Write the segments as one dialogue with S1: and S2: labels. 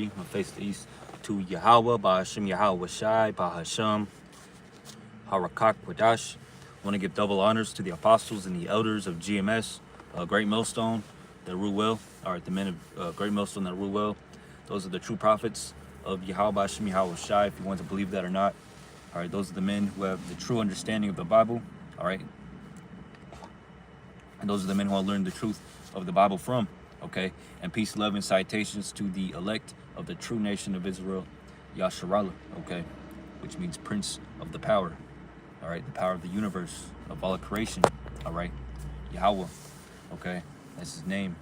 S1: I'm gonna face the east to Yahweh, Bahashim Yahweh Shai, Bahasham Harakak Wadash. I want to give double honors to the apostles and the elders of GMS, Great Millstone, that rule well. All right, the men of Great Millstone that rule well. Those are the true prophets of Yahweh, Bahashim Yahweh Shai, if you want to believe that or not. All right, those are the men who have the true understanding of the Bible. All right, and those are the men who I learned the truth of the Bible from. Okay, and peace, love, and citations to the elect of the true nation of Israel, Yasharallah. Okay, which means Prince of the Power. All right, the power of the universe, of all of creation. All right, Yahweh. Okay, that's his name.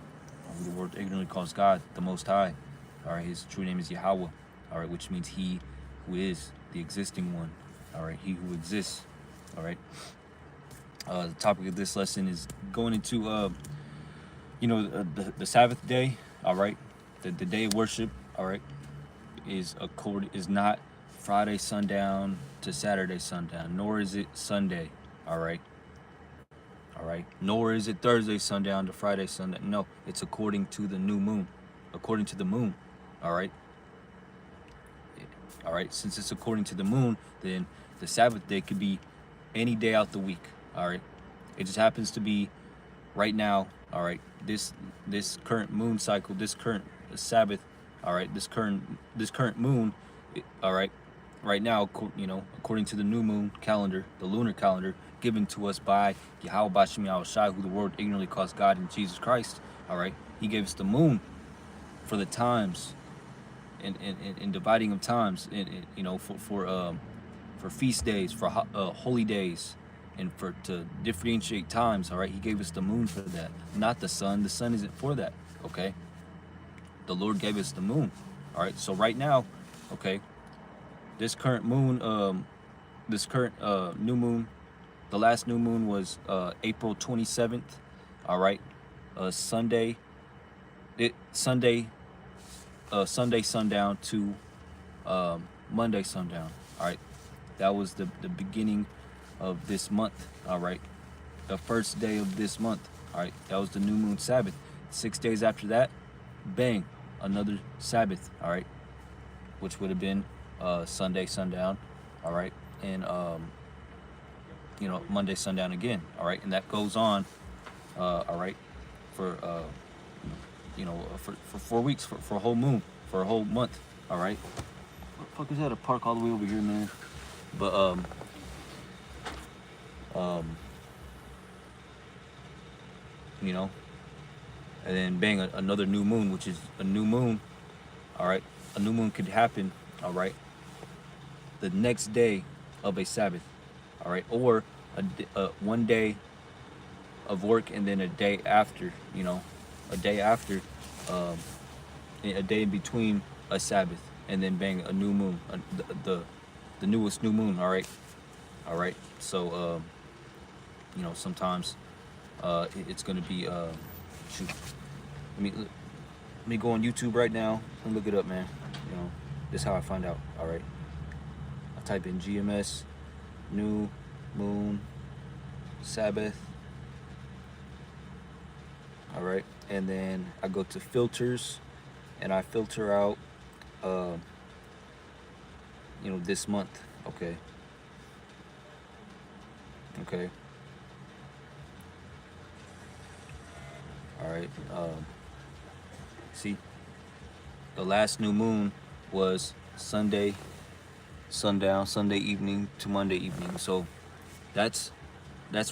S1: The world ignorantly calls God the Most High. All right, his true name is Yahweh. All right, which means he who is the existing one. All right, he who exists. All right. The topic of this lesson is going into, the Sabbath day. All right, the day of worship. All right, is not Friday sundown to Saturday sundown, nor is it Sunday. All right. All right, nor is it Thursday sundown to Friday sundown. No, it's according to the new moon, according to the moon. All right. All right, since it's according to the moon, then the Sabbath day could be any day out the week. All right, it just happens to be right now. All right, this current moon cycle, this current Sabbath. All right, this current moon. All right, right now, according to the new moon calendar, the lunar calendar given to us by Yahweh Bashim Yahweh Shai, who the world ignorantly calls God in Jesus Christ. All right, he gave us the moon for the times. In dividing of times, for feast days, for holy days, and to differentiate times. All right, he gave us the moon for that, not the sun. The sun isn't for that. Okay, the Lord gave us the moon. All right, so right now, okay, this current moon, new moon, the last new moon was April 27th. All right, Sunday sundown to Monday sundown. All right, that was the beginning of this month. All right, the first day of this month. All right, that was the new moon Sabbath. 6 days after that, bang, another Sabbath. All right, which would have been Sunday sundown. All right, and Monday sundown again. All right, and that goes on. All right, for for 4 weeks, for a whole moon, for a whole month. All right. What the fuck is that? A park all the way over here, man. But and then bang, another new moon, which is a new moon. All right, a new moon could happen. All right, the next day of a Sabbath. All right, or one day of work and then a day after. A day after, a day in between a Sabbath, and then bang, a new moon, the newest new moon. All right. So sometimes it's gonna be shoot. Let me go on YouTube right now and look it up, man. This is how I find out. All right, I type in GMS new moon Sabbath. All right, and then I go to filters and I filter out this month. Okay, all right. See, the last new moon was Sunday sundown, Sunday evening to Monday evening. So that's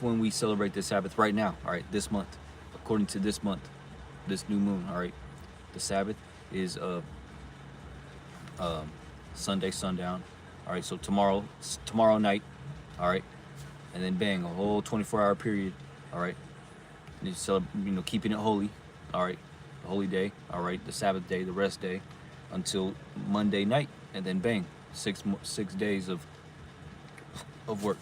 S1: when we celebrate the Sabbath right now. All right, this month, according to this month, this new moon. All right, the Sabbath is Sunday sundown. All right, so tomorrow night. All right, and then bang, a whole 24-hour period. All right, and you keeping it holy. All right, the holy day. All right, the Sabbath day, the rest day, until Monday night, and then bang, 6 days of work.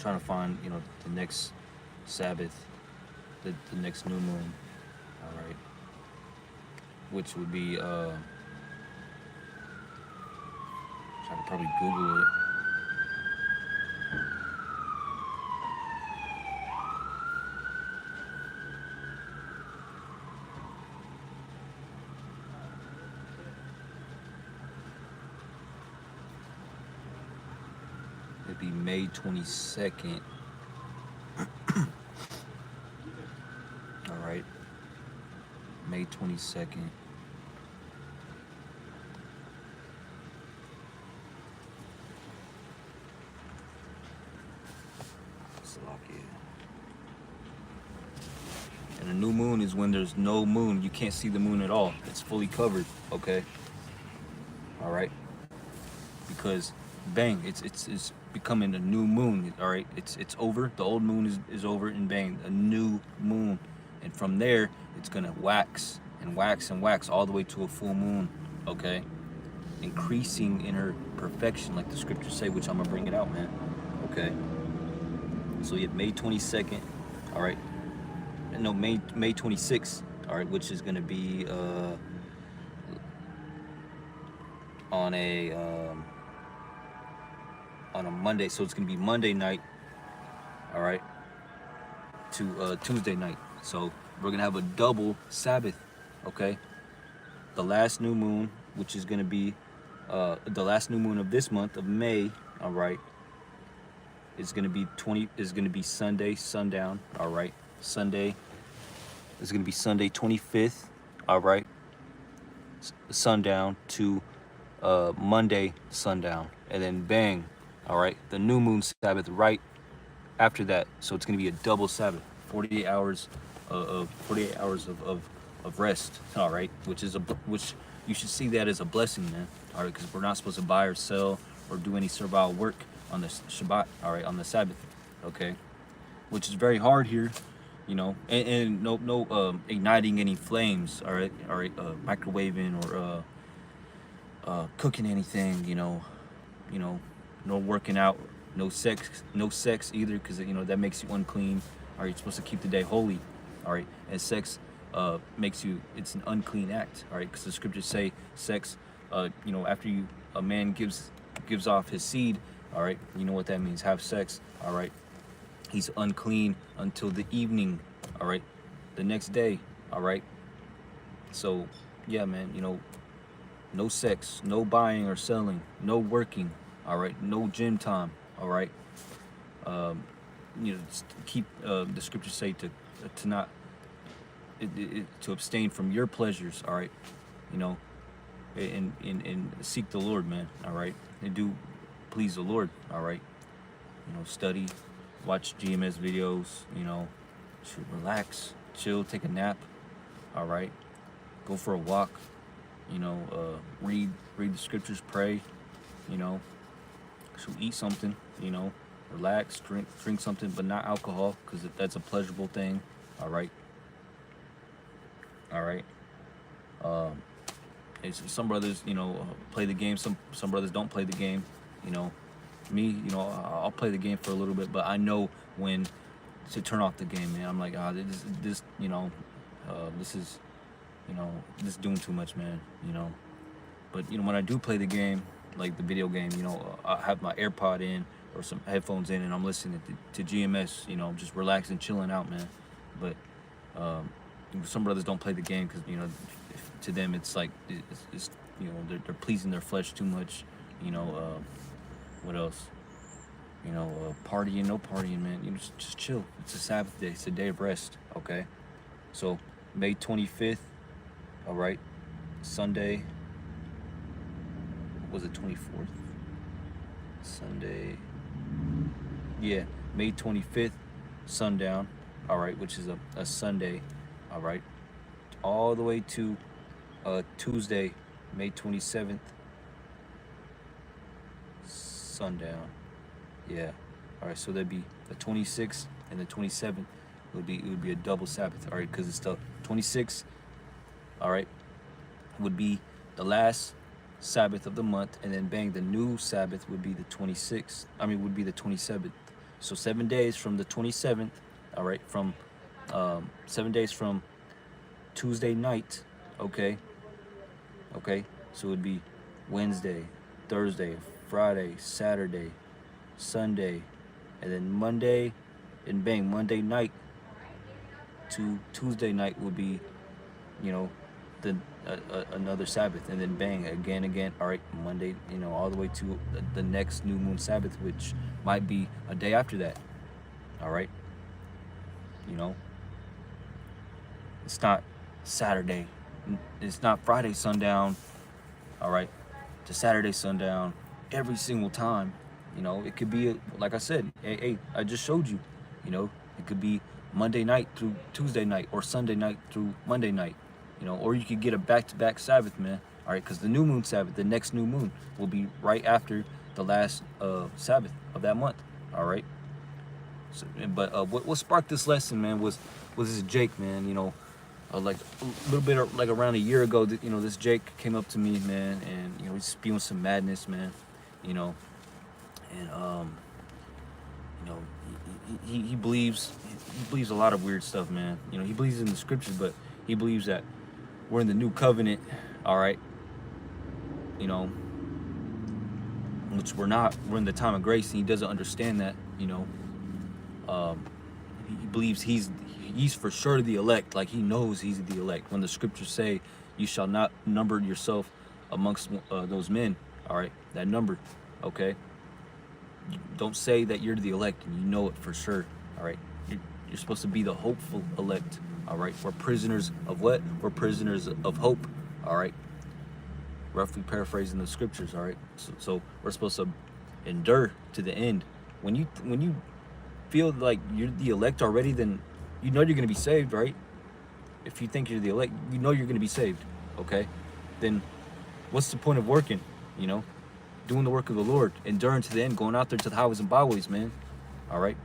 S1: trying to find, you know, the next Sabbath, the next new moon. All right, which would be I could probably Google it. It'd be May 22nd. All right, May 22nd. And a new moon is when there's no moon. You can't see the moon at all. It's fully covered. Okay. All right. Because bang, it's becoming a new moon. All right. It's over. The old moon is over, and bang, a new moon. And from there, it's gonna wax and wax and wax all the way to a full moon. Okay. Increasing in her perfection, like the scriptures say, which I'm gonna bring it out, man. Okay. So you have May 22nd. All right. No, May 26th, all right, which is going to be on a Monday. So it's going to be Monday night, all right, to Tuesday night. So we're going to have a double Sabbath, okay? The last new moon, which is going to be the last new moon of this month of May, all right, is going to be Sunday sundown, all right? Sunday is going to be Sunday 25th, all right, sundown to Monday sundown, and then bang, all right, the new moon Sabbath right after that. So it's going to be a double Sabbath, 48 hours of rest, all right, which you should see that as a blessing, man, all right, because we're not supposed to buy or sell or do any servile work on the Shabbat, all right, on the Sabbath, okay, which is very hard here. You know, and no igniting any flames, all right, microwaving or cooking anything, you know, no working out, no sex either, because you know that makes you unclean. All right, you're supposed to keep the day holy, all right, and sex it's an unclean act, all right, because the scriptures say sex, you know, after a man gives off his seed, all right, you know what that means, have sex, all right. He's unclean until the evening, all right, the next day, all right. So, yeah, man, you know, no sex, no buying or selling, no working, all right, no gym time, all right. You know, keep the scriptures say to not to abstain from your pleasures, all right, you know, and seek the Lord, man, all right, and do please the Lord, all right, you know, study. Watch GMS videos, you know, relax, chill, take a nap, all right, go for a walk, you know, read the scriptures, pray, you know, so eat something, you know, relax, drink something, but not alcohol, because that's a pleasurable thing, all right, some brothers, you know, play the game, some brothers don't play the game, you know. Me, you know, I'll play the game for a little bit, but I know when to turn off the game, man. I'm like, this, you know, this is, you know, this is doing too much, man, you know. But, you know, when I do play the game, like the video game, you know, I have my AirPod in or some headphones in, and I'm listening to GMS, you know, just relaxing, chilling out, man. But some brothers don't play the game because, you know, to them it's like, it's you know, they're pleasing their flesh too much, you know. What else? You know, partying, no partying, man. You know, just chill. It's a Sabbath day. It's a day of rest, okay? So, May 25th, all right? Sunday, was it 24th? Sunday, yeah, May 25th, sundown, all right, which is a Sunday, all right? All the way to Tuesday, May 27th, sundown. Yeah. All right. So that'd be the 26th and the 27th. It would be a double Sabbath. All right, because it's the 26th. All right, would be the last Sabbath of the month, and then bang, the new Sabbath would be the 26th. Would be the 27th. So 7 days from the 27th, all right, from 7 days from Tuesday night, okay, okay. So it would be Wednesday, Thursday, Friday, Saturday, Sunday, and then Monday, and bang, Monday night to Tuesday night would be, you know, the another Sabbath, and then bang, again, all right, Monday, all the way to the next new moon Sabbath, which might be a day after that, all right. You know, it's not Saturday, it's not Friday sundown, all right, to Saturday sundown every single time. It could be, like I said, hey, I just showed you, it could be Monday night through Tuesday night, or Sunday night through Monday night, or you could get a back-to-back Sabbath, man. All right, because the new moon Sabbath, the next new moon, will be right after the last Sabbath of that month. All right. So, but what sparked this lesson, man, was this Jake, man. Like a little bit like around a year ago, this Jake came up to me, man, and he's spewing some madness, man. And he believes a lot of weird stuff, man. He believes in the scriptures, but he believes that we're in the new covenant, all right. Which we're not. We're in the time of grace, and he doesn't understand that. He believes he's for sure the elect. Like, he knows he's the elect. When the scriptures say, "You shall not number yourself amongst those men," all right, that number, okay. Don't say that you're the elect and you know it for sure, all right. You're supposed to be the hopeful elect, all right. We're prisoners of what? We're prisoners of hope, all right. Roughly paraphrasing the scriptures, all right. So we're supposed to endure to the end. When you feel like you're the elect already, then you're going to be saved, right? If you think you're the elect, you're going to be saved, okay? Then what's the point of working, doing the work of the Lord, enduring to the end, going out there to the highways and byways, man, all right?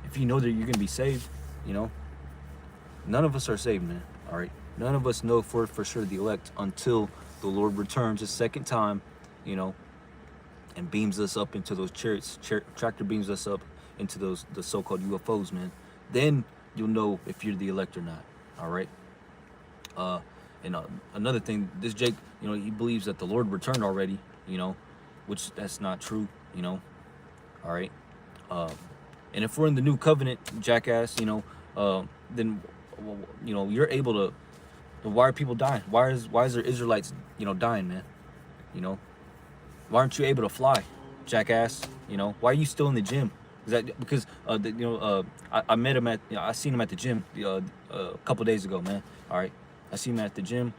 S1: If you know that you're going to be saved, none of us are saved, man, all right? None of us know for sure the elect until the Lord returns a second time, and beams us up into those chariots, tractor beams us up into the so-called UFOs, man. Then you'll know if you're the elect or not, all right? And another thing, this Jake, he believes that the Lord returned already, which that's not true, all right? And if we're in the new covenant, jackass, then, you're able to, why are people dying? Why is there Israelites, dying, man? Why aren't you able to fly, jackass? Why are you still in the gym? Is that because I met him I seen him at the gym a couple days ago, man. All right, I seen him at the gym.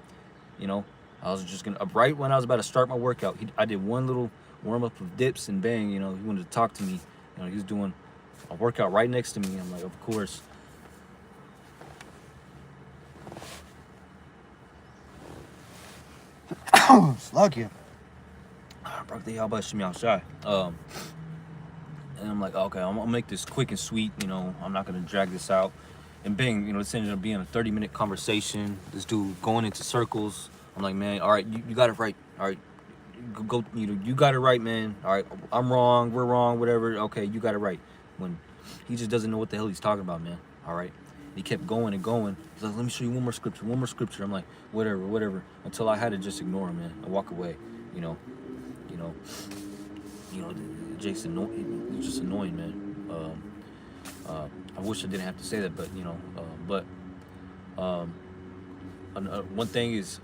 S1: I was just gonna right when I was about to start my workout. I did one little warm up of dips, and bang, he wanted to talk to me. He was doing a workout right next to me. I'm like, of course.
S2: Slug you.
S1: And I'm like, okay, I'm gonna make this quick and sweet. I'm not gonna drag this out. And bang, this ended up being a 30-minute conversation. This dude going into circles. I'm like, man, all right, you got it right. All right, go. You got it right, man. All right, I'm wrong. We're wrong. Whatever. Okay, you got it right. When he just doesn't know what the hell he's talking about, man. All right. And he kept going and going. He's like, let me show you one more scripture. I'm like, whatever. Until I had to just ignore him, man, and walk away. Jake's he's just annoying, man. I wish I didn't have to say that, but one thing is,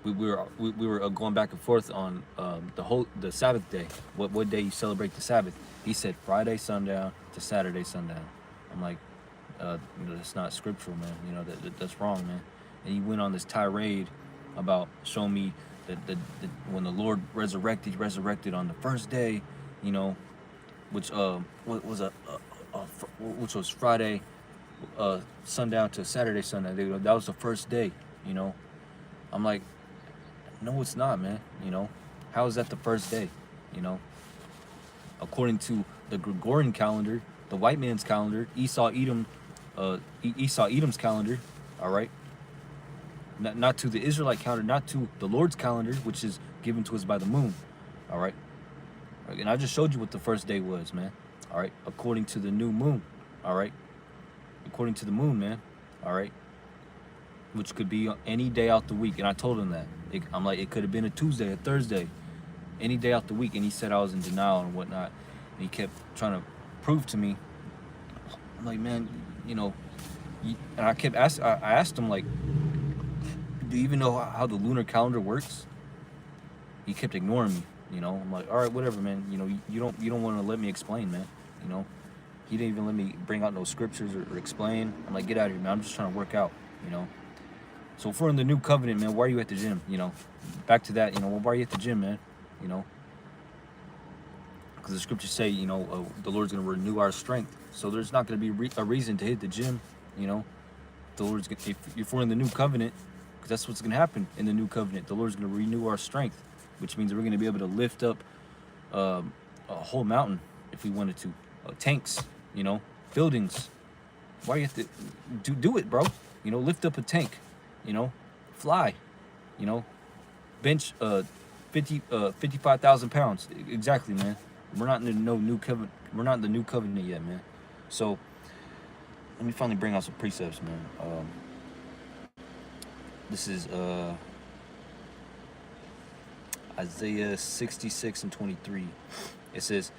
S1: we were going back and forth on the Sabbath day. What day you celebrate the Sabbath? He said Friday sundown to Saturday sundown. I'm like, that's not scriptural, man. That's wrong, man. And he went on this tirade about showing me that when the Lord resurrected, he resurrected on the first day, which which was Friday sundown to Saturday sundown. That was the first day, I'm like, no, it's not, man. How is that the first day? According to the Gregorian calendar, the white man's calendar, Esau Edom's calendar, all right. Not to the Israelite calendar, not to the Lord's calendar, which is given to us by the moon, all right. And I just showed you what the first day was, man. All right, according to the new moon. All right, according to the moon, man. All right, which could be any day out the week. And I told him that. I'm like, it could have been a Tuesday, a Thursday, any day out the week. And he said I was in denial and whatnot. And he kept trying to prove to me. I'm like, man, you know, and I asked him, like, do you even know how the lunar calendar works? He kept ignoring me. You know, I'm like, all right, whatever, man. You know, you don't want to let me explain, man. You know, he didn't even let me bring out no scriptures or explain. I'm like, get out of here, man. I'm just trying to work out. You know. So if we're in the new covenant, man, why are you at the gym? You know, back to that. You know, why are you at the gym, man? You know, because the scriptures say, you know, the Lord's going to renew our strength. So there's not going to be a reason to hit the gym. You know, the Lord's gonna, if we're in the new covenant, because that's what's going to happen in the new covenant. The Lord's going to renew our strength, which means we're going to be able to lift up a whole mountain if we wanted to. Tanks, you know, buildings. Why you have to do it, bro? You know, lift up a tank. You know, fly. You know, bench 55,000 pounds. Exactly, man. We're not in the new covenant. We're not in the new covenant yet, man. So let me finally bring out some precepts, man. This is Isaiah 66 and 23. It says,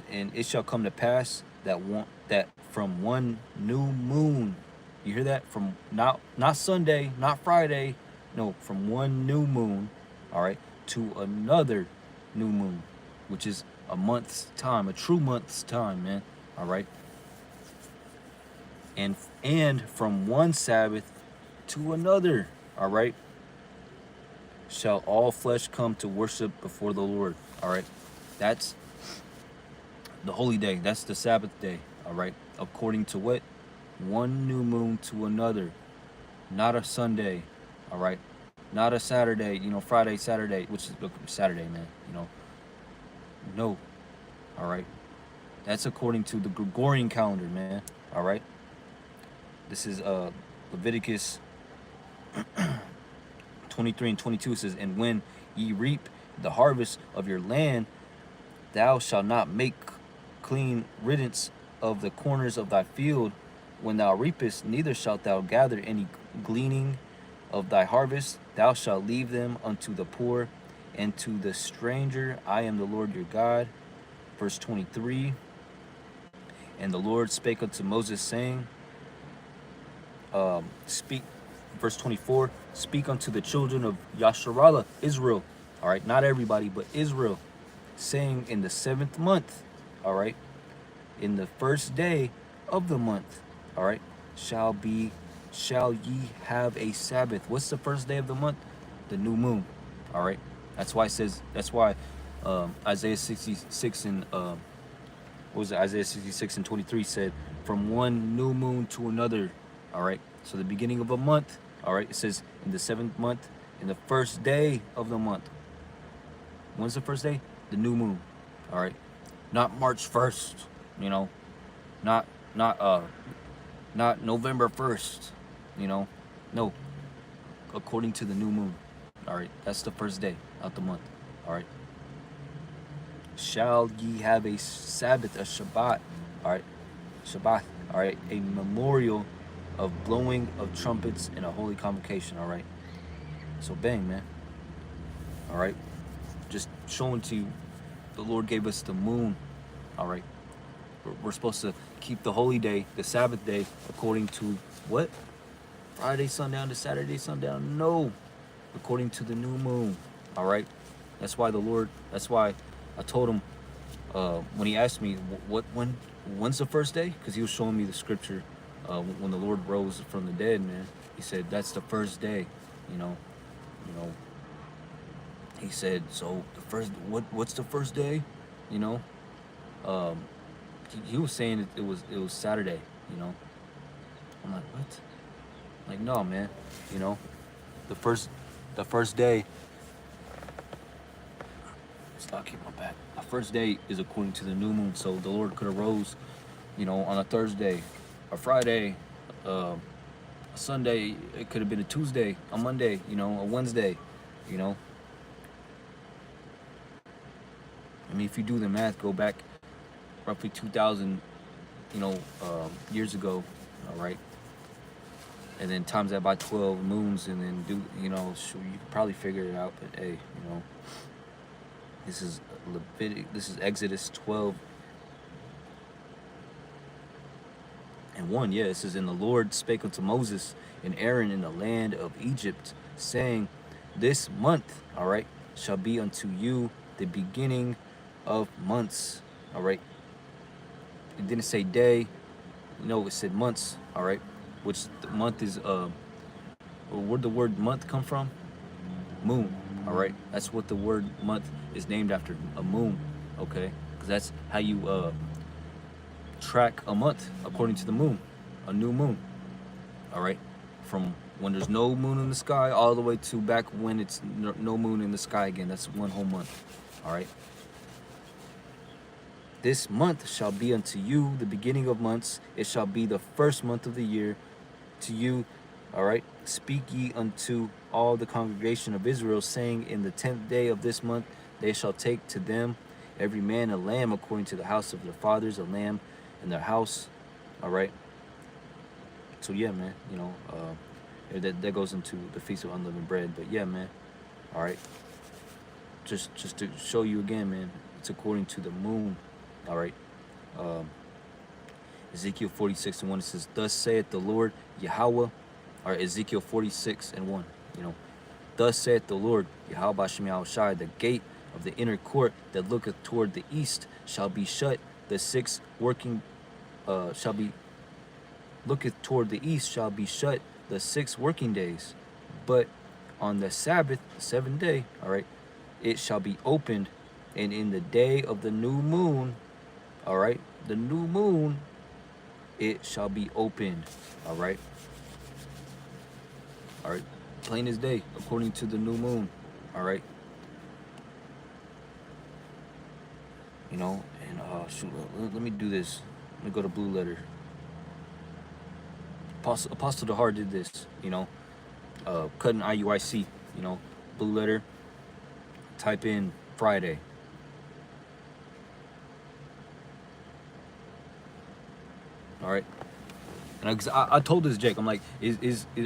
S1: and it shall come to pass that from one new moon, you hear that? From not Sunday, not Friday, no, from one new moon, all right, to another new moon, which is a month's time, a true month's time, man. All right. And from one Sabbath to another, all right, shall all flesh come to worship before the Lord. All right. That's the holy day. That's the Sabbath day. All right. According to what? One new moon to another. Not a Sunday. All right. Not a Saturday, you know, Friday, Saturday, which is Saturday, man. You know. No. All right. That's according to the Gregorian calendar, man. All right. This is Leviticus 23 and 22. It says, and when ye reap the harvest of your land, thou shalt not make clean riddance of the corners of thy field when thou reapest, neither shalt thou gather any gleaning of thy harvest. Thou shalt leave them unto the poor and to the stranger. I am the Lord your God. Verse 23. And the Lord spake unto Moses, saying, speak, verse 24, speak unto the children of Yasharallah, Israel, all right, not everybody, but Israel, saying, in the 7th month, all right, in the first day of the month, all right, shall ye have a Sabbath. What's the first day of the month? The new moon, all right. That's why it says, that's why Isaiah 66 and Isaiah 66 and 23 said, from one new moon to another. All right. So the beginning of a month. All right. It says in the 7th month, in the first day of the month. When's the first day? The new moon. All right. Not March 1st. You know. Not November 1st. You know. No. According to the new moon. All right. That's the first day of the month. All right. Shall ye have a Sabbath, a Shabbat, all right, Shabbat, all right, a memorial of blowing of trumpets in a holy convocation, all right. So bang, man, all right, just showing to you, the Lord gave us the moon, all right. We're supposed to keep the holy day, the Sabbath day, according to what? Friday sundown to Saturday sundown? No, according to the new moon, all right. That's why I told him when he asked me when's the first day, because he was showing me the scripture when the Lord rose from the dead, man. He said that's the first day, you know. He said, so the first, what's the first day, you know? He was saying it was Saturday, you know. I'm like, what? Like, no, man, you know, the first day. I'll keep my back. The first day is according to the new moon, so the Lord could have rose, you know, on a Thursday, a Friday, a Sunday. It could have been a Tuesday, a Monday, you know, a Wednesday, you know. I mean, if you do the math, go back roughly 2,000, years ago, all right, and then times that by 12 moons, and then do, sure, you could probably figure it out. But hey, this is this is Exodus 12 and 1. Yeah, it says, "And the Lord spake unto Moses and Aaron in the land of Egypt, saying, This month, all right, shall be unto you the beginning of months." All right. It didn't say day. No, it said months. All right. Which the month is where'd the word month come from? Moon. All right. That's what the word month is named after. A moon. Okay. Because that's how you track a month, according to the moon. A new moon. All right. From when there's no moon in the sky all the way to back when it's no moon in the sky again. That's one whole month. All right. This month shall be unto you the beginning of months. It shall be the first month of the year to you. All right. Speak ye unto all the congregation of Israel, saying, In the 10th day of this month they shall take to them every man a lamb according to the house of their fathers, a lamb in their house. All right. So yeah, man, that goes into the Feast of Unleavened Bread. But yeah, man. All right. Just to show you again, man, it's according to the moon. All right. Ezekiel 46 and 1, it says, Thus saith the Lord Yahweh, or Ezekiel 46 and 1, Thus saith the Lord Yahweh Bashem Yahushai, the gate of the inner court that looketh toward the east shall be shut, the 6 working looketh toward the east shall be shut the 6 working days, but on the Sabbath, the 7th day, all right, it shall be opened, and in the day of the new moon, all right, the new moon, it shall be opened. All right. All right. Plain as day, according to the new moon. All right. And shoot, let me do this. Let me go to Blue Letter. Apostle DeHart did this. Cutting IUIC. Blue Letter. Type in Friday. All right. And I told this Jake, I'm like,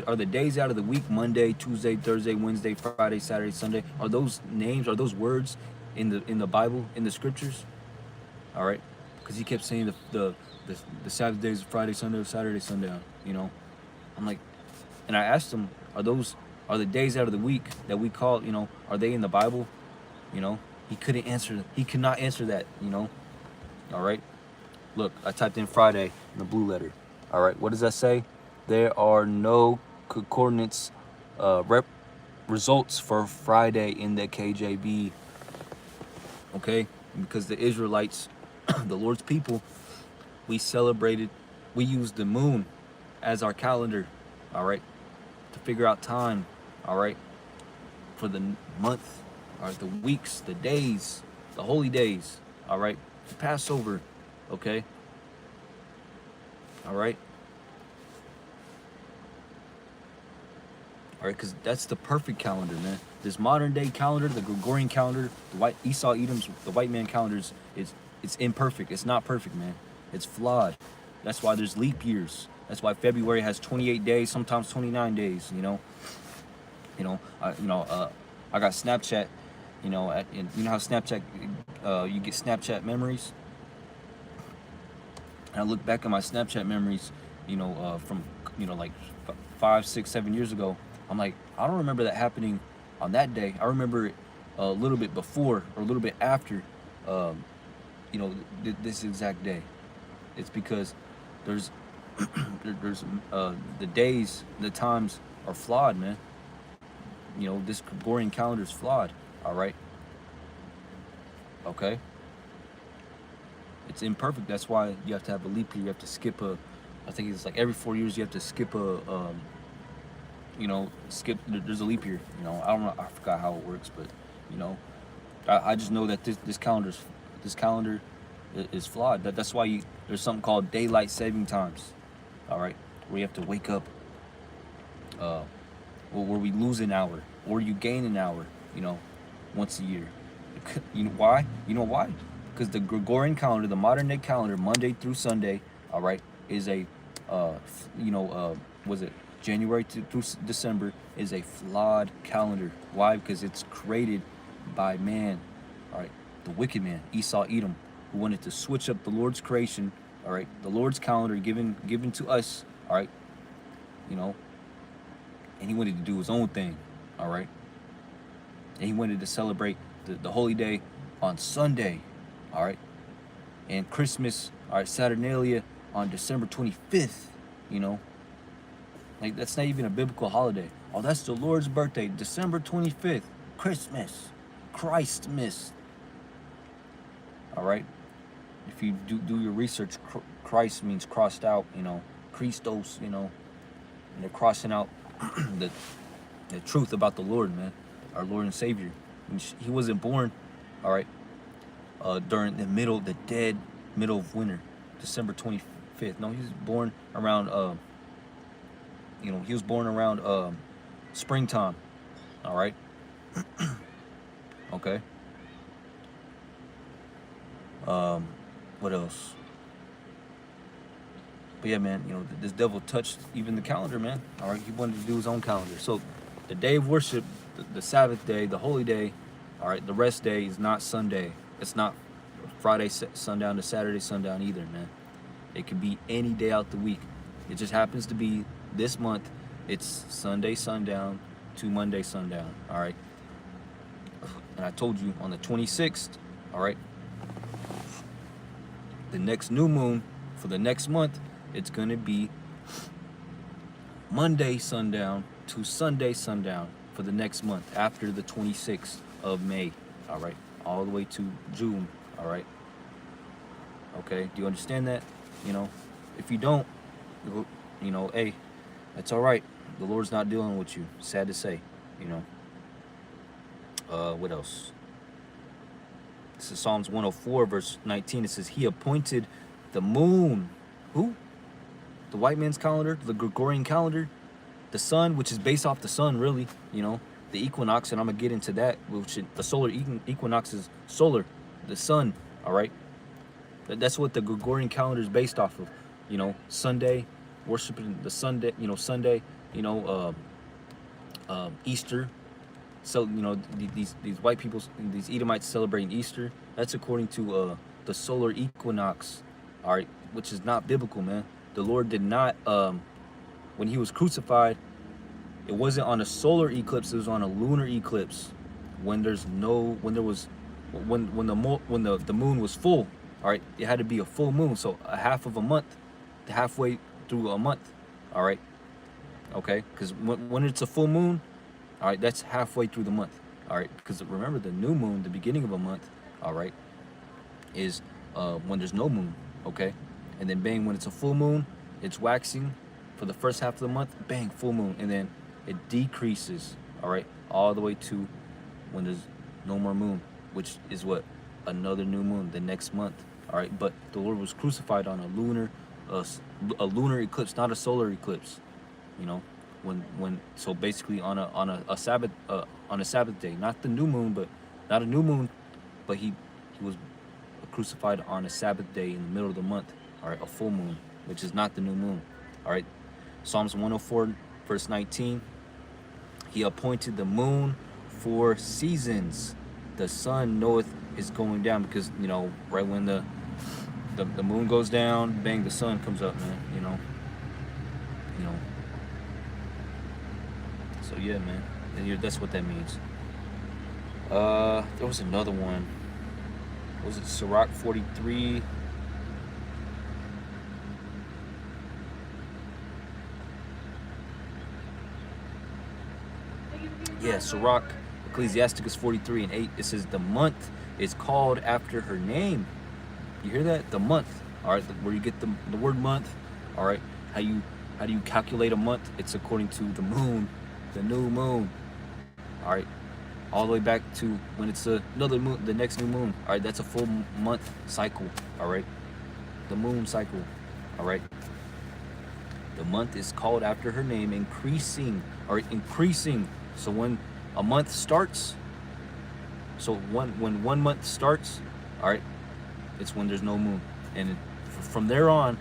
S1: are the days out of the week Monday, Tuesday, Thursday, Wednesday, Friday, Saturday, Sunday? Are those names? Are those words in the Bible, in the scriptures? All right, because he kept saying the Sabbath days, Friday, Sunday, Saturday, Sunday. I'm like, and I asked him, are the days out of the week that we call, are they in the Bible? He couldn't answer. He could not answer that. All right. Look, I typed in Friday in the Blue Letter. All right, what does that say? There are no concordance results for Friday in the KJV. Okay, because the Israelites, the Lord's people, we used the moon as our calendar. All right, to figure out time. All right, for the month, or the weeks, the days, the holy days. All right, the Passover. Okay. All right. All right, because that's the perfect calendar, man. This modern day calendar, the Gregorian calendar, the white Esau Edom's, the white man calendars, it's imperfect. It's not perfect, man. It's flawed. That's why there's leap years. That's why February has 28 days, sometimes 29 days. I got Snapchat. You know how Snapchat, you get Snapchat memories. And I look back at my Snapchat memories, from, like 5, 6, 7 years ago. I'm like, I don't remember that happening on that day. I remember it a little bit before or a little bit after, this exact day. It's because there's the days, the times are flawed, man. This Gregorian calendar is flawed. All right. Okay. It's imperfect. That's why you have to have a leap year. You have to skip I think it's like every 4 years you have to skip there's a leap year. I don't know. I forgot how it works, but I just know that this calendar is flawed. That's why there's something called daylight saving times. All right, where you have to wake up. Where we lose an hour or you gain an hour. Once a year. You know why? You know why? Because the Gregorian calendar, the modern day calendar, Monday through Sunday, all right, is a, was it January through December, is a flawed calendar. Why? Because it's created by man, all right, the wicked man, Esau Edom, who wanted to switch up the Lord's creation, all right, the Lord's calendar given to us, all right, you know, and he wanted to do his own thing, all right, and he wanted to celebrate the holy day on Sunday, all right, and Christmas, all right, Saturnalia on December 25th, you know, like that's not even a biblical holiday. Oh, that's the Lord's birthday, December 25th, Christmas, Christmas, all right. If you do your research, Christ means crossed out, you know, Christos, you know, and they're crossing out the truth about the Lord, man, our Lord and Savior. And he wasn't born, all right, during the dead middle of winter, December 25th. No, he was born around, he was born around springtime, all right. Okay. What else? But yeah, man, you know, this devil touched even the calendar, man. All right, he wanted to do his own calendar. So the day of worship, the Sabbath day, the holy day, all right, the rest day is not Sunday. It's not Friday sundown to Saturday sundown either, man. It could be any day out the week. It just happens to be this month. It's Sunday sundown to Monday sundown, all right? And I told you on the 26th, all right, the next new moon for the next month, it's going to be Monday sundown to Sunday sundown for the next month after the 26th of May, all right, all the way to June, all right. Okay, do you understand that? You know, if you don't, you know, hey, that's all right. The Lord's not dealing with you. Sad to say, you know. What else? This is Psalms 104, verse 19. It says, he appointed the moon. Who? The white man's calendar, the Gregorian calendar, the sun, which is based off the sun, really, you know, the equinox, and I'm going to get into that, which the solar equinox is solar, the sun, all right? That's what the Gregorian calendar is based off of, you know, Sunday, worshiping the Sunday, you know, Sunday, you know, Easter. So, you know, these white people, these Edomites celebrating Easter, that's according to the solar equinox, all right, which is not biblical, man. The Lord did not, when he was crucified, it wasn't on a solar eclipse, it was on a lunar eclipse. When the moon was full, all right, it had to be a full moon, so a half of a month, halfway through a month, all right, okay, because when it's a full moon, all right, that's halfway through the month, all right, because remember the new moon, the beginning of a month, all right, is when there's no moon, okay, and then bang, when it's a full moon, it's waxing for the first half of the month, bang, full moon, and then it decreases, all right, all the way to when there's no more moon, which is what? Another new moon the next month, all right, but the Lord was crucified on a lunar eclipse, not a solar eclipse, you know, so basically on a Sabbath day, not the new moon, but he was crucified on a Sabbath day in the middle of the month, all right, a full moon, which is not the new moon, all right. Psalms 104 verse 19, he appointed the moon for seasons, the sun knoweth is going down, because, you know, right when the moon goes down, bang, the sun comes up, man, you know. So yeah, man, that's what that means. There was another one. Was it Sirach 43? Yeah, Sirach, Ecclesiasticus 43 and 8. It says the month is called after her name. You hear that? The month. All right, where you get the word month. All right, how do you calculate a month? It's according to the moon, the new moon. All right, all the way back to when it's another moon, the next new moon. All right, that's a full month cycle. All right, the moon cycle. All right, the month is called after her name, increasing. All right, increasing. So when a month starts, So when 1 month starts, all right, it's when there's no moon, and from there on,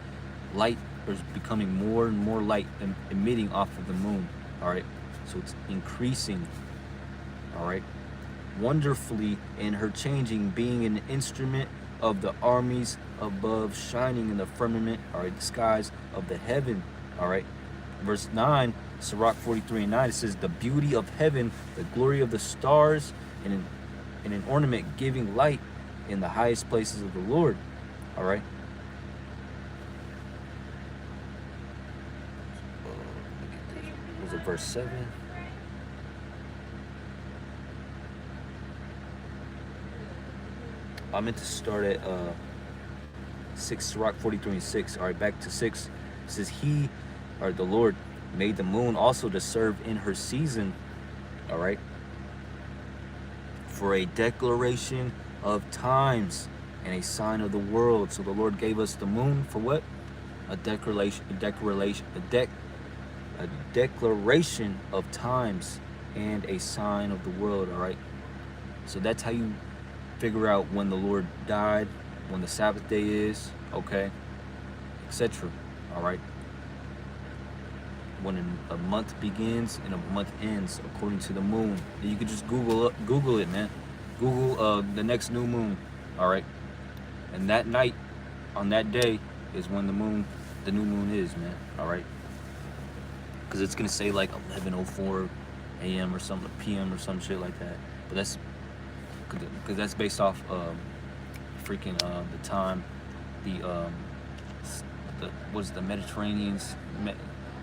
S1: light is becoming more and more light emitting off of the moon. All right, so it's increasing. All right, wonderfully in her changing, being an instrument of the armies above, shining in the firmament, all right, the skies of the heaven. All right, verse 9, Sirach 43:9, it says, the beauty of heaven, the glory of the stars, and an ornament giving light in the highest places of the Lord. All right. Was it verse 7? I meant to start at 6, Sirach 43:6. All right, back to 6. It says, he, or the Lord, made the moon also to serve in her season. All right, for a declaration of times and a sign of the world. So the Lord gave us the moon for what? A declaration of times and a sign of the world. All right, so that's how you figure out when the Lord died, when the Sabbath day is, okay, etc. All right, when a month begins and a month ends according to the moon. And you can just Google it, man. Google the next new moon. All right, and that night on that day is when the new moon is, man. All right, because it's gonna say like 11:04 a.m. or something, p.m. or some shit like that. But that's because that's based off freaking the time, the what's the Mediterranean's,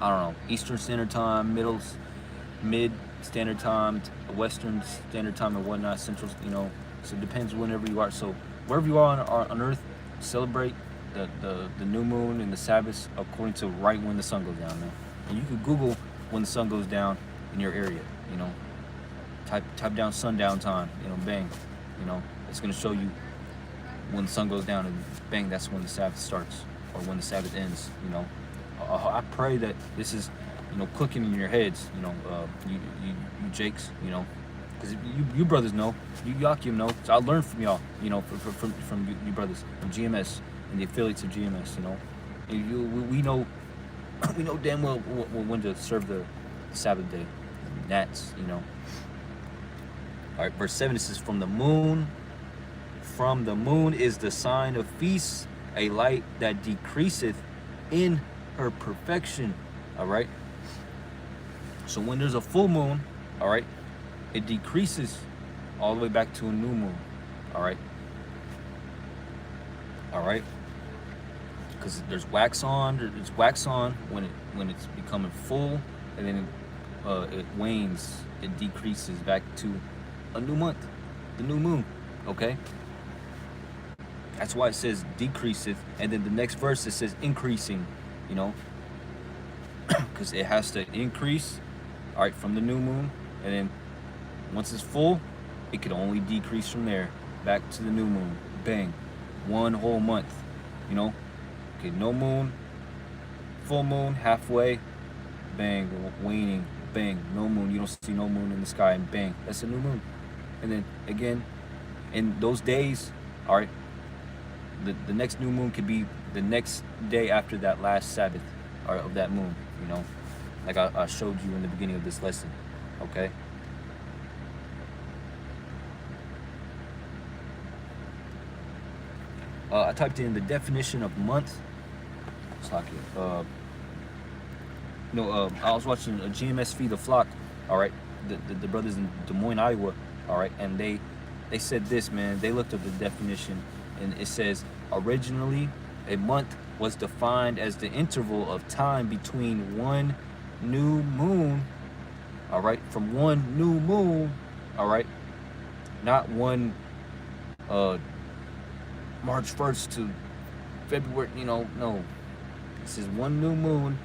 S1: I don't know, Eastern Standard Time, mid Standard Time, Western Standard Time, and whatnot, Central, you know. So it depends whenever you are. So wherever you are on Earth, celebrate the new moon and the Sabbath according to right when the sun goes down, man. And you can Google when the sun goes down in your area, you know. Type down sundown time, you know, bang, you know, it's gonna show you when the sun goes down, and bang, that's when the Sabbath starts, or when the Sabbath ends, you know. I pray that this is, you know, clicking in your heads, you know, you Jakes, you know, because you brothers know, you Yakim know, so I learned from y'all, you know, from you brothers, from GMS and the affiliates of GMS, you know. We know we know damn well when to serve the Sabbath day. That's, you know. All right, verse 7, it says, from the moon is the sign of feasts, a light that decreaseth in her perfection. All right, so when there's a full moon, all right, it decreases all the way back to a new moon. All right, because there's wax on when it's becoming full, and then it wanes, it decreases back to a new month, the new moon. Okay, that's why it says decreaseth, and then the next verse it says increasing, you know, because it has to increase, all right, from the new moon, and then once it's full, it can only decrease from there back to the new moon. Bang, one whole month, you know. Okay, no moon, full moon, halfway, bang, waning, bang, no moon. You don't see no moon in the sky, and bang, that's a new moon. And then again, in those days, all right, the next new moon could be the next day after that last Sabbath, or of that moon, you know, like I showed you in the beginning of this lesson. Okay, I typed in the definition of month. It's like I was watching a GMS Feed the Flock, all right, the brothers in Des Moines, Iowa, all right, and they said this, man. They looked up the definition, and it says, originally a month was defined as the interval of time between one new moon, all right, from one new moon, all right, not one March 1st to February, you know, no. This is one new moon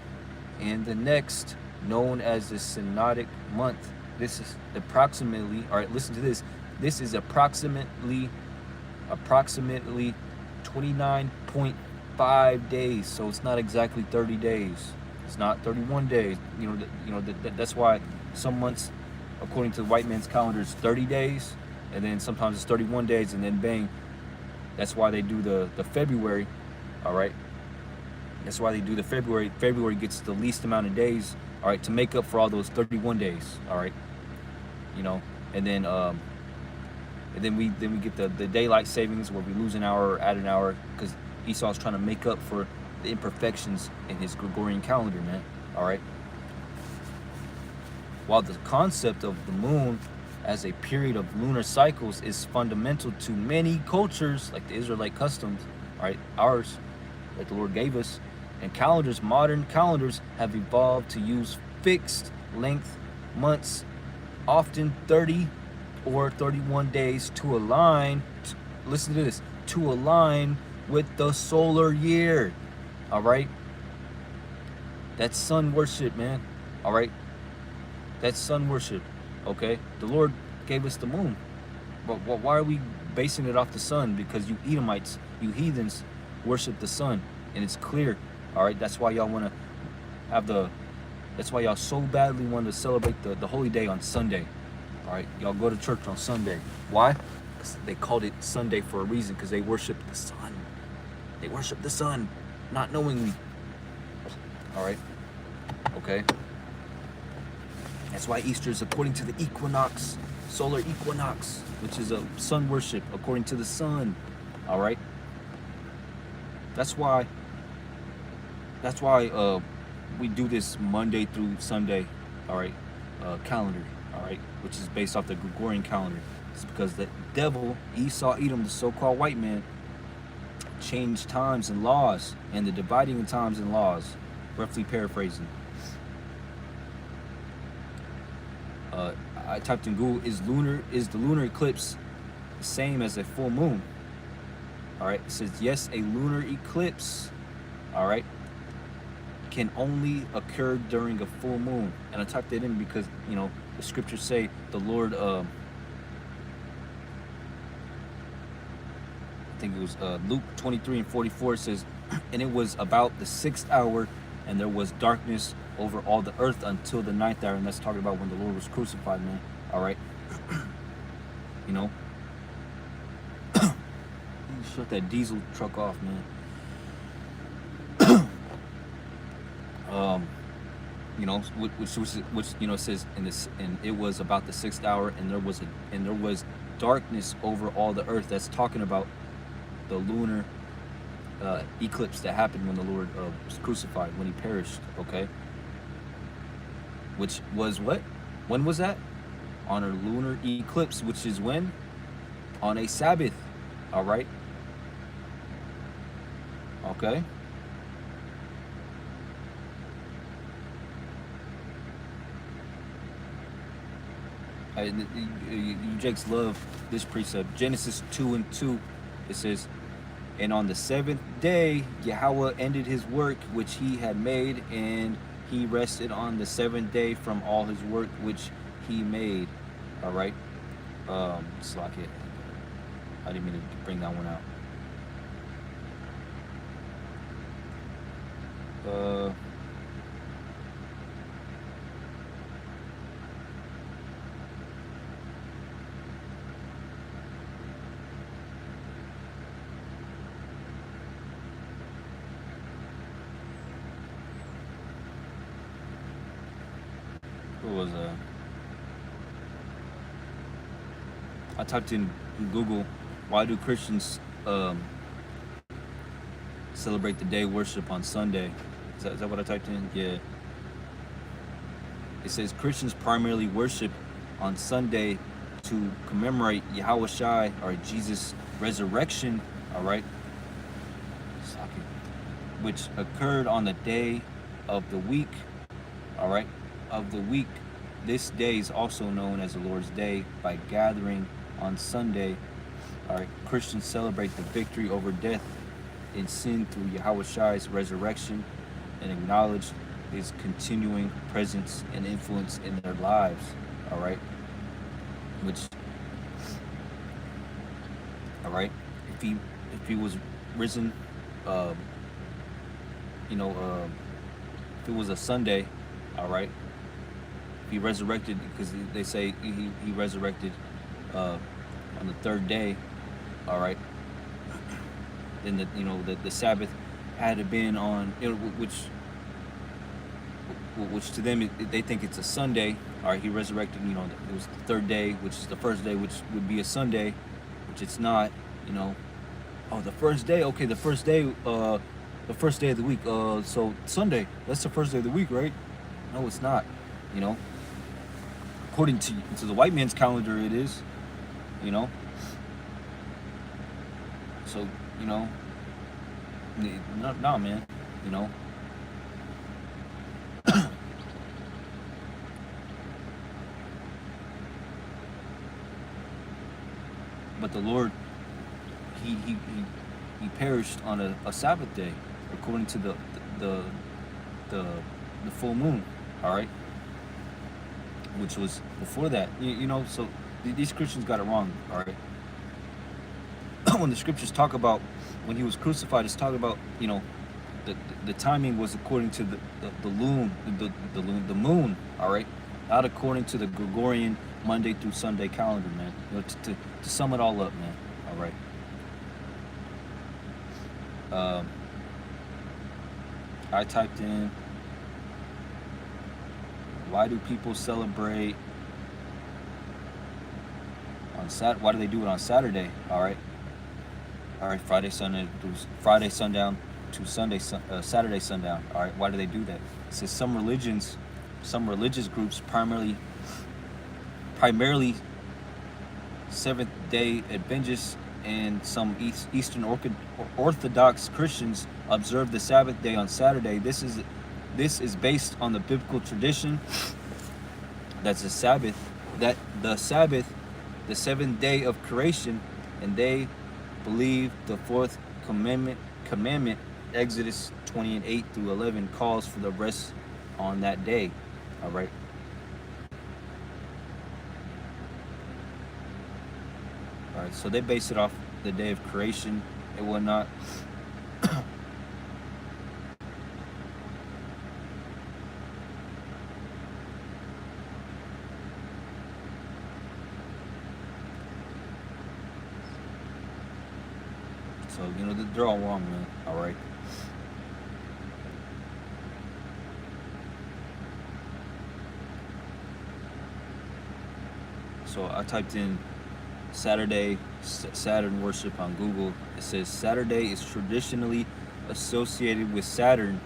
S1: and the next, known as the synodic month. This is approximately, all right, listen to this. This is approximately 29.5 days. So it's not exactly 30 days. It's not 31 days. You know, that's why some months, according to the white man's calendar, is 30 days, and then sometimes it's 31 days, and then bang. That's why they do the February, all right? That's why they do the February. February gets the least amount of days, all right, to make up for all those 31 days, all right? You know, and then we get the daylight savings where we lose an hour or add an hour because Esau's trying to make up for the imperfections in his Gregorian calendar, man, all right? While the concept of the moon as a period of lunar cycles is fundamental to many cultures, like the Israelite customs, right, ours, that the Lord gave us, and calendars, modern calendars have evolved to use fixed length months, often 30 or 31 days to align, listen to this, to align with the solar year, all right? That's sun worship, man, all right? That's sun worship, okay? The Lord gave us the moon, but why are we basing it off the sun? Because you Edomites, you heathens, worship the sun, and it's clear, all right? That's why y'all want to have that's why y'all so badly want to celebrate the holy day on Sunday, all right? Y'all go to church on Sunday. Why? Because they called it Sunday for a reason, because they worship the sun. They worship the sun, not knowingly, all right? Okay? That's why Easter is according to the equinox, solar equinox, which is a sun worship according to the sun, all right? That's why we do this Monday through Sunday, all right, calendar, all right, which is based off the Gregorian calendar. It's because the devil, Esau, Edom, the so-called white man, changed times and laws, and the dividing of times and laws, roughly paraphrasing. I typed in Google, is the lunar eclipse the same as a full moon? All right, it says yes, a lunar eclipse, all right, can only occur during a full moon. And I typed that in because, you know, the scriptures say the Lord, I think it was Luke 23:44 says, and it was about the 6th hour, and there was darkness over all the earth until the 9th hour. And that's talking about when the Lord was crucified, man. All right. You know, shut that diesel truck off, man. You know, which you know says in this, and it was about the 6th hour, and there was darkness over all the earth. That's talking about the lunar eclipse that happened when the Lord was crucified, when he perished, okay? Which was what? When was that? On a lunar eclipse, which is when? On a Sabbath, all right? Okay? You Jakes love this precept. Genesis 2:2, it says, and on the 7th day, Yahweh ended his work which he had made, and he rested on the 7th day from all his work which he made. All right. Slack it. I didn't mean to bring that one out. What was I typed in Google, why do Christians celebrate the day worship on Sunday? Is that what I typed in? Yeah. It says Christians primarily worship on Sunday to commemorate Yahweh Shai, or Jesus' resurrection, all right, which occurred on the day of the week, all right, of the week. This day is also known as the Lord's Day. By gathering on Sunday, all right, Christians celebrate the victory over death and sin through Yahweh Shai's resurrection and acknowledge his continuing presence and influence in their lives, all right, which, all right, if he was risen, you know, if it was a Sunday, all right, if he resurrected, because they say he resurrected on the third day, all right, then the Sabbath had to been on, which to them they think it's a Sunday. All right, he resurrected. It was the third day, which is the first day, which would be a Sunday, which it's not. Oh, the first day. Okay, the first day. The first day of the week. So Sunday. That's the first day of the week, right? No, it's not. You know, according to the white man's calendar, it is. So nah, man. You know. But the Lord, he perished on a Sabbath day, according to the full moon. All right, which was before that. So these Christians got it wrong. All right. When the scriptures talk about when he was crucified, it's talking about the timing was according to the moon. All right, not according to the Gregorian Monday through Sunday calendar, man. To sum it all up, man. All right. I typed in, why do people celebrate on Saturday? Why do they do it on Saturday? All right. Friday sundown to Saturday sundown. All right. Why do they do that? It says some religious groups, primarily Seventh-day Adventists and some Eastern Orthodox Christians, observe the Sabbath day on Saturday. This is based on the biblical tradition that's the Sabbath, the seventh day of creation, and they believe the fourth commandment, Exodus 20:8-11, calls for the rest on that day. All right. All right, so they base it off the day of creation and whatnot. So, they're all wrong, man. All right. So I typed in Saturday Saturn worship on Google. It says Saturday is traditionally associated with Saturn,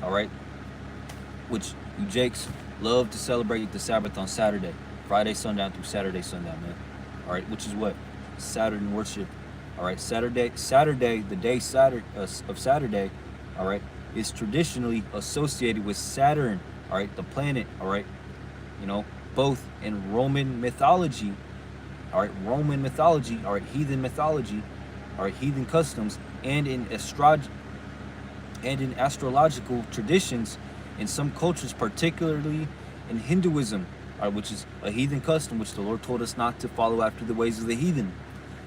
S1: all right, which you Jakes love to celebrate the Sabbath on Saturday, Friday sundown through Saturday sundown, man. All right, which is what? Saturn worship. All right, Saturday, the day of Saturday, all right, is traditionally associated with Saturn, all right, the planet, all right, both in Roman mythology, all right, heathen mythology, all right, heathen customs, and in astrological traditions in some cultures, particularly in Hinduism, all right, which is a heathen custom, which the Lord told us not to follow after the ways of the heathen.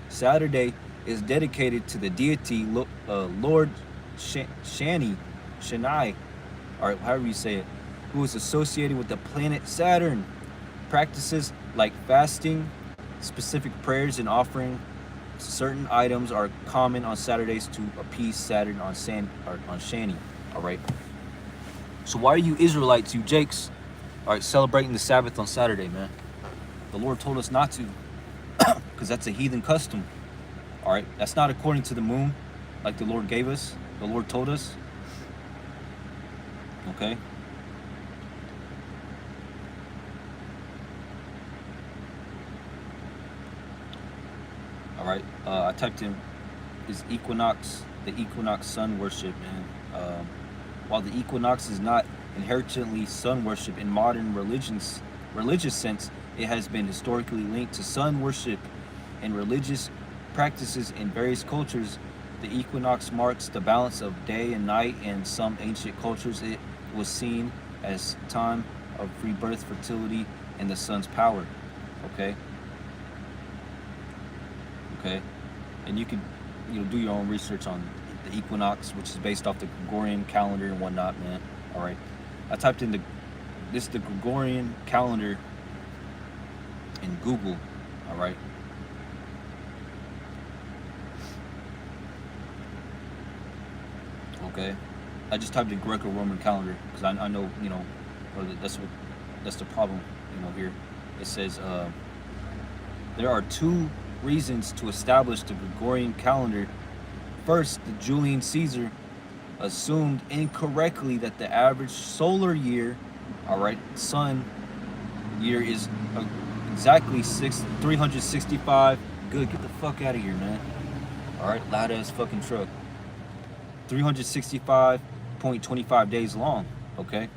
S1: Saturday is dedicated to the deity Lord Shani, all right, however you say it, who is associated with the planet Saturn. Practices like fasting, specific prayers, and offering certain items are common on Saturdays to appease Saturn on Shani. All right. So why are you Israelites, you Jakes, all right, celebrating the Sabbath on Saturday, man? The Lord told us not to, because that's a heathen custom. All right, that's not according to the moon, like the Lord gave us. The Lord told us. Okay. All right, I typed in is the equinox sun worship, man. While the equinox is not inherently sun worship in modern religious sense, it has been historically linked to sun worship and religious practices in various cultures. The equinox marks the balance of day and night. In some ancient cultures, it was seen as time of rebirth, fertility, and the sun's power. Okay. And you can do your own research on the equinox, which is based off the Gregorian calendar and whatnot, man. All right, I typed in the Gregorian calendar in Google. All right, Okay, I just typed in Greco-Roman calendar because I know, you know, that's the problem, you know. Here it says there are two reasons to establish the Gregorian calendar. First, the Julian Caesar assumed incorrectly that the average solar year, all right, sun year is exactly 365. Good, get the fuck out of here, man. All right, loud ass fucking truck. 365.25 days long. Okay,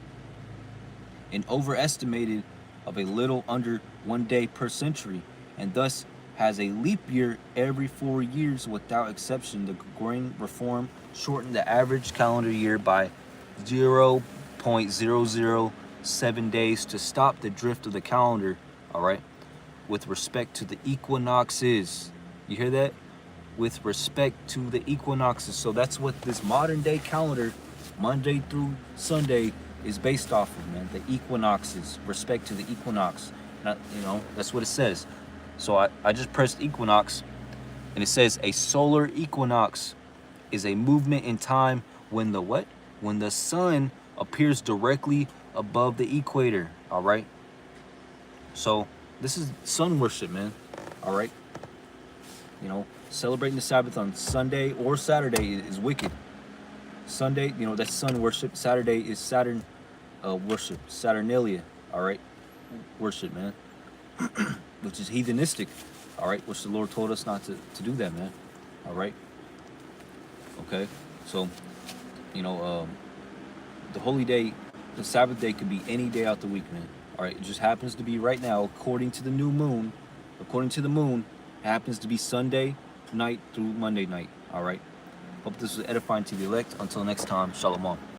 S1: and overestimated of a little under 1 day per century, and thus has a leap year every 4 years without exception. The Gregorian reform shortened the average calendar year by 0.007 days to stop the drift of the calendar, all right, with respect to the equinoxes. You hear that? With respect to the equinoxes. So that's what this modern day calendar, Monday through Sunday, is based off of, man. The equinoxes, respect to the equinox. Not, you know, that's what it says. So I just pressed equinox, and it says a solar equinox is a movement in time when the what? When the sun appears directly above the equator. All right. So this is sun worship, man. All right. You know, celebrating the Sabbath on Sunday or Saturday is wicked. Sunday, you know, that's sun worship. Saturday is Saturn worship, Saturnalia. All right, worship, man, which is heathenistic. All right, which the Lord told us not to do that, man. All right. Okay. So, you know, the holy day, the Sabbath day could be any day out the week, man. All right. It just happens to be right now, according to the new moon. According to the moon, it happens to be Sunday night through Monday night. All right. Hope this was edifying to the elect. Until next time, shalom.